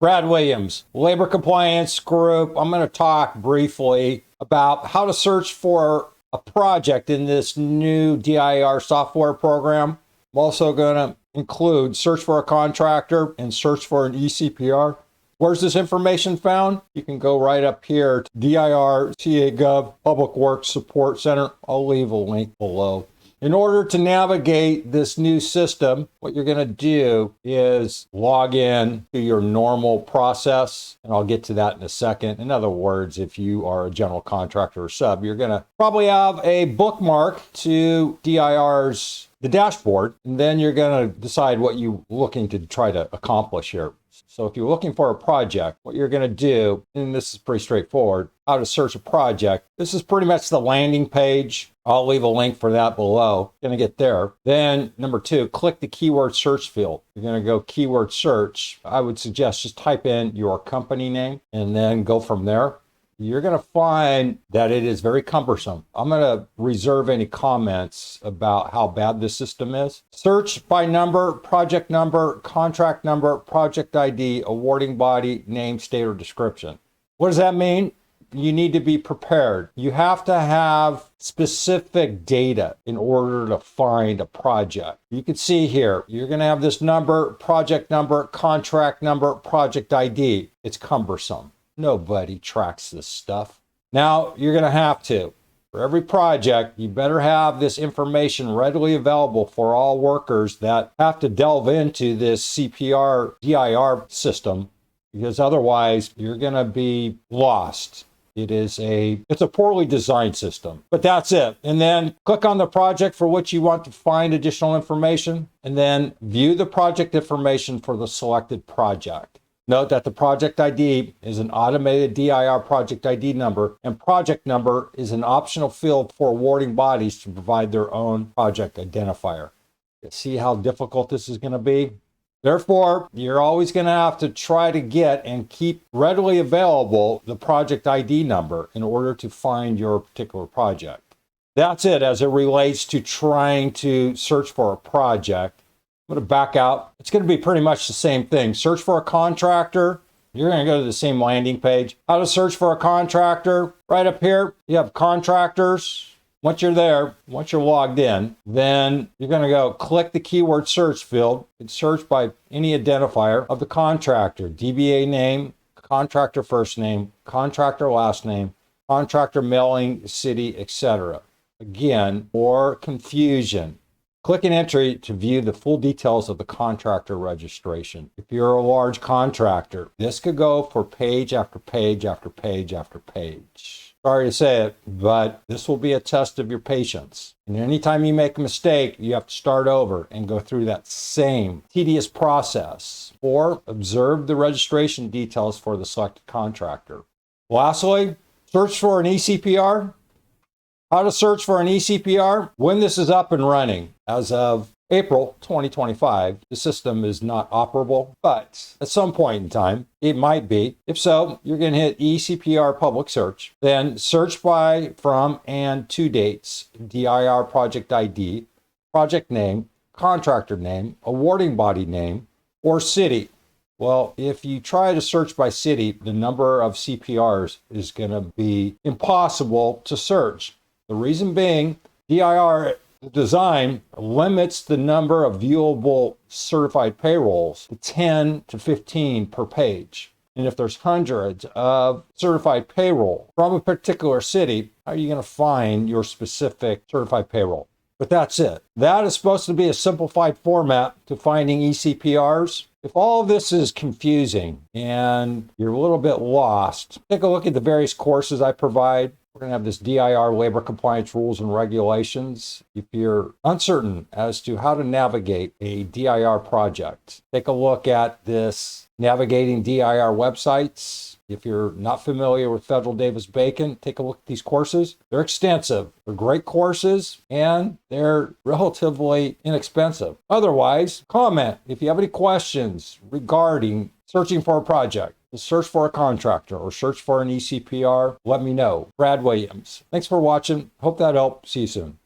Brad Williams, Labor Compliance Group. I'm going to talk briefly about how to search for a project in this new DIR software program. I'm also going to include search for a contractor and search for an eCPR. Where's this information found? You can go right up here to DIR CA.gov Public Works Support Center. I'll leave a link below. In order to navigate this new system, what you're going to do is log in to your normal process, and I'll get to that in a second. In other words, if you are a general contractor or sub, you're going to probably have a bookmark to DIR's the dashboard, and then you're going to decide what you're looking to try to accomplish here. So if you're looking for a project, what you're going to do, and this is pretty straightforward, how to search a project. This is pretty much the landing page. I'll leave a link for that below. Going to get there. Then number 2, click the keyword search field. You're going to go keyword search. I would suggest just type in your company name and then go from there. You're going to find that it is very cumbersome. I'm going to reserve any comments about how bad this system is. Search by number, contract number, project ID, awarding body, name, state, or description. What does that mean? You need to be prepared. You have to have specific data in order to find a project. You can see here, you're going to have this number, contract number, project ID. It's cumbersome. Nobody tracks this stuff. Now, you're going to have to. For every project, you better have this information readily available for all workers that have to delve into this CPR DIR system, because otherwise you're going to be lost. It's a poorly designed system, but that's it. And then click on the project for which you want to find additional information, and then view the project information for the selected project. Note that the project ID is an automated DIR project ID number, and project number is an optional field for awarding bodies to provide their own project identifier. See how difficult this is going to be? Therefore, you're always going to have to try to get and keep readily available the project ID number in order to find your particular project. That's it as it relates to trying to search for a project. I'm going to back out. It's going to be pretty much the same thing. Search for a contractor. You're going to go to the same landing page. How to search for a contractor. Right up here, you have contractors. Once you're there, once you're logged in, then you're going to go click the keyword search field and search by any identifier of the contractor. DBA name, contractor first name, contractor last name, contractor mailing, city, etc. Again, for confusion, click an entry to view the full details of the contractor registration. If you're a large contractor, this could go for page after page after page after page. Sorry to say it, but this will be a test of your patience. And anytime you make a mistake, you have to start over and go through that same tedious process, or observe the registration details for the selected contractor. Lastly, search for an eCPR. How to search for an eCPR when this is up and running. As of April 2025, the system is not operable, but at some point in time, it might be. If so, you're going to hit eCPR public search, then search by, from, and to dates, DIR project ID, project name, contractor name, awarding body name, or city. Well, if you try to search by city, the number of CPRs is going to be impossible to search. The reason being, DIR design limits the number of viewable certified payrolls to 10 to 15 per page. And if there's hundreds of certified payroll from a particular city, how are you going to find your specific certified payroll? But that's it. That is supposed to be a simplified format to finding eCPRs. If all of this is confusing and you're a little bit lost, take a look at the various courses I provide. We're going to have this DIR labor compliance rules and regulations. If you're uncertain as to how to navigate a DIR project, take a look at this navigating DIR websites. If you're not familiar with Federal Davis-Bacon, take a look at these courses. They're extensive. They're great courses, and they're relatively inexpensive. Otherwise, comment if you have any questions regarding searching for a project. Search for a contractor or search for an eCPR, let me know. Brad Williams. Thanks for watching. Hope that helped. See you soon.